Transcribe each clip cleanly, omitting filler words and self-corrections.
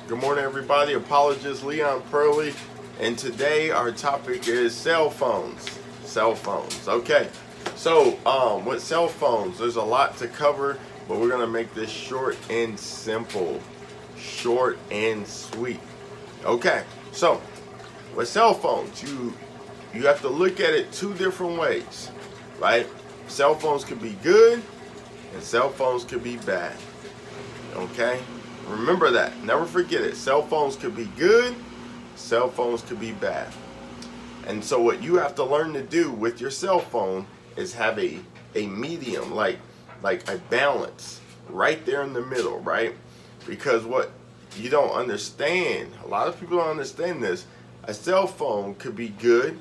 Good morning, everybody. Apologist Leon Pearly, and today our topic is cell phones. Cell phones. Okay, so with cell phones, there's a lot to cover, but we're gonna make this short and simple, short and sweet. Okay, so with cell phones, you have to look at it two different ways, right? Cell phones could be good, and cell phones could be bad. Okay. Remember that. Never forget it. Cell phones could be good. Cell phones could be bad. And so what you have to learn to do with your cell phone is have a medium, like a balance right there in the middle, right? Because what you don't understand, a lot of people don't understand this, a cell phone could be good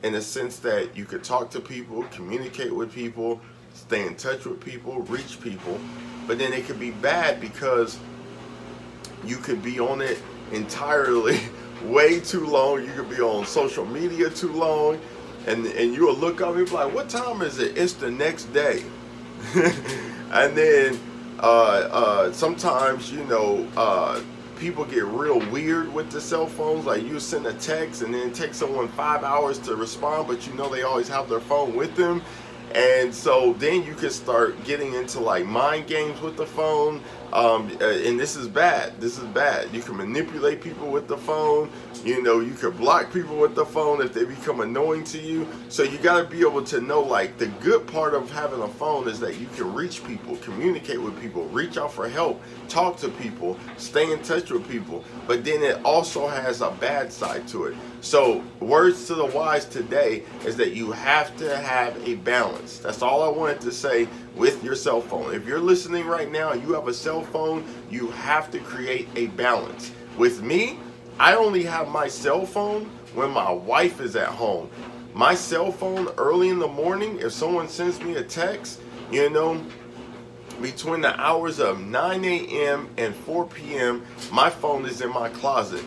in the sense that you could talk to people, communicate with people, stay in touch with people, reach people. But then it could be bad because you could be on it entirely way too long. You could be on social media too long, and you will look up and be like, what time is it? It's the next day. And then sometimes, people get real weird with the cell phones. Like you send a text and then it takes someone 5 hours to respond, but they always have their phone with them. And so then you can start getting into like mind games with the phone. And this is bad. This is bad. You can manipulate people with the phone. You can block people with the phone if they become annoying to you. So you got to be able to know, like, the good part of having a phone is that you can reach people, communicate with people, reach out for help, talk to people, stay in touch with people. But then it also has a bad side to it. So words to the wise today is that you have to have a balance. That's all I wanted to say with your cell phone. If you're listening right now and you have a cell phone, you have to create a balance. With me, I only have my cell phone when my wife is at home. My cell phone early in the morning, if someone sends me a text, between the hours of 9 a.m. and 4 p.m., my phone is in my closet.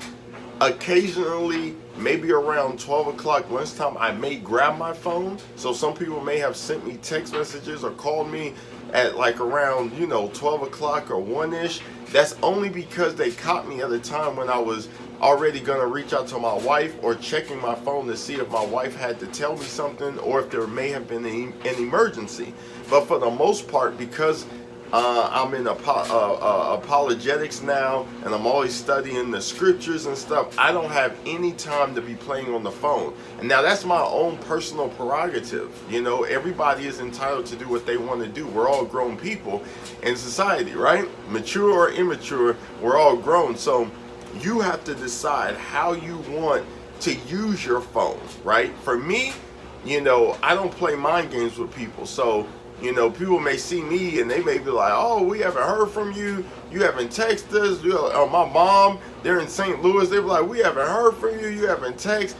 Occasionally, maybe around 12 o'clock lunchtime, I may grab my phone. So some people may have sent me text messages or called me at like around 12 o'clock or 1-ish. That's only because they caught me at a time when I was already gonna reach out to my wife or checking my phone to see if my wife had to tell me something or if there may have been an emergency. But for the most part, because I'm in apologetics now, and I'm always studying the scriptures and stuff, I don't have any time to be playing on the phone. And now that's my own personal prerogative. Everybody is entitled to do what they want to do. We're all grown people in society, right? Mature or immature, we're all grown. So you have to decide how you want to use your phone, right? For me, I don't play mind games with people. So people may see me and they may be like, oh, we haven't heard from you. You haven't texted us. My mom, they're in St. Louis. They be like, we haven't heard from you. You haven't texted.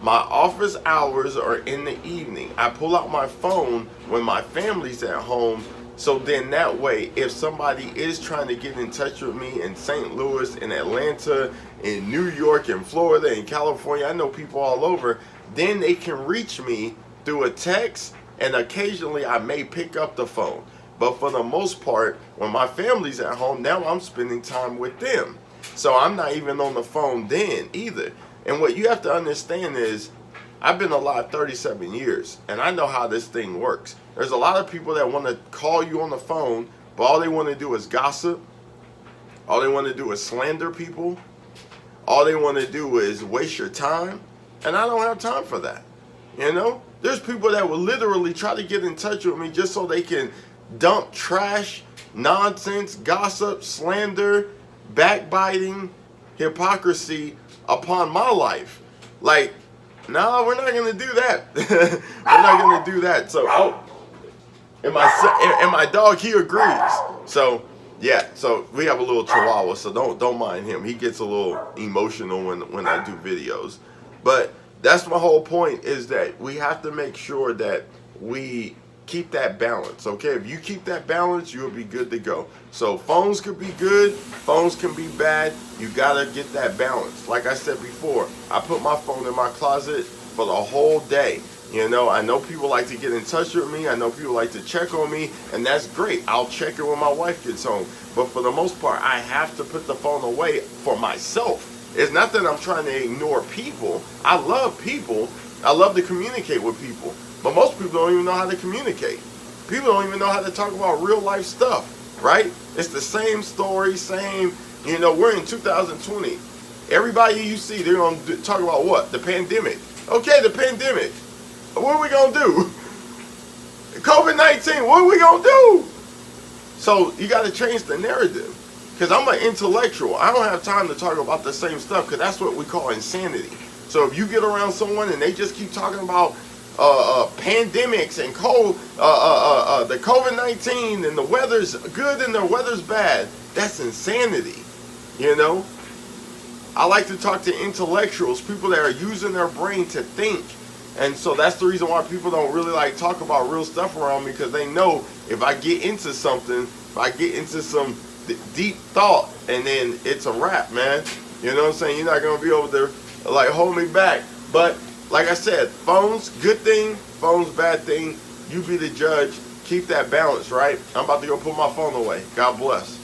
My office hours are in the evening. I pull out my phone when my family's at home. So then that way, if somebody is trying to get in touch with me in St. Louis, in Atlanta, in New York, in Florida, in California, I know people all over, then they can reach me through a text. And occasionally I may pick up the phone. But for the most part, when my family's at home, now I'm spending time with them. So I'm not even on the phone then either. And what you have to understand is, I've been alive 37 years, and I know how this thing works. There's a lot of people that want to call you on the phone, but all they want to do is gossip. All they want to do is slander people. All they want to do is waste your time. And I don't have time for that. There's people that will literally try to get in touch with me just so they can dump trash, nonsense, gossip, slander, backbiting, hypocrisy upon my life. Like, no, we're not going to do that. We're not going to do that. So, and my dog, he agrees. So, yeah, so we have a little chihuahua, so don't mind him. He gets a little emotional when I do videos. But that's my whole point, is that we have to make sure that we keep that balance, okay? If you keep that balance, you'll be good to go. So phones could be good, phones can be bad. You gotta get that balance. Like I said before, I put my phone in my closet for the whole day. You know, I know people like to get in touch with me. I know people like to check on me, and that's great. I'll check it when my wife gets home. But for the most part, I have to put the phone away for myself. It's not that I'm trying to ignore people. I love people. I love to communicate with people. But most people don't even know how to communicate. People don't even know how to talk about real life stuff, right? It's the same story, same, you know, we're in 2020. Everybody you see, they're going to talk about what? The pandemic. Okay, the pandemic. What are we going to do? COVID-19, what are we going to do? So you got to change the narrative. Because I'm an intellectual. I don't have time to talk about the same stuff because that's what we call insanity. So if you get around someone and they just keep talking about pandemics and the COVID-19 and the weather's good and the weather's bad, that's insanity. You know? I like to talk to intellectuals, people that are using their brain to think. And so that's the reason why people don't really like talk about real stuff around me, because they know if I get into something, if I get into some deep thought, and then it's a wrap, man. You know what I'm saying? You're not going to be able to like hold me back. But like I said, phones, good thing, phones, bad thing. You be the judge. Keep that balance, right? I'm about to go put my phone away. God bless.